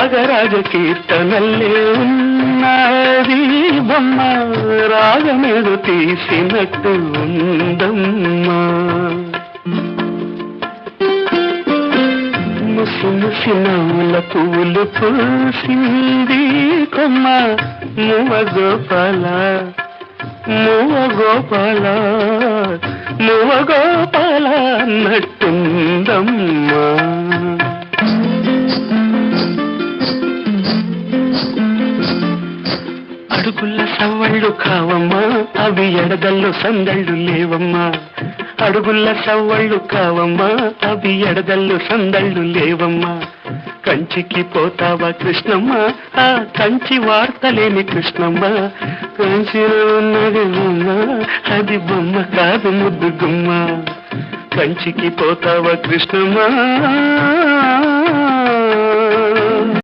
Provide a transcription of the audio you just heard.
త్యాగరాజ కీర్తనల్లే ఉన్నది బొమ్మ, రాగమేదో తీసినట్టు ఉందమ్మా. ముసి ముసి నవ్వుల పువ్వులు పూసింది కొమ్మ, మువ్వ గోపాల మువ్వ గోపాల మువ్వ గోపాల అన్నట్టుందమ్మా. అడుగుల సవ్వళ్ళు కావమ్మా, అవి ఎడదల్లో సందళ్ళు లేవమ్మా. అడుగుల సవ్వళ్ళు కావమ్మా, అవి ఎడదల్లో సందళ్ళు లేవమ్మా. కంచికి పోతావా కృష్ణమ్మ, ఆ కంచి వార్తలేని కృష్ణమ్మ. కంచిలో ఉన్నది బొమ్మ, అది బొమ్మ కాదు ముద్దు గుమ్మ. కంచికి పోతావా కృష్ణమ్మ.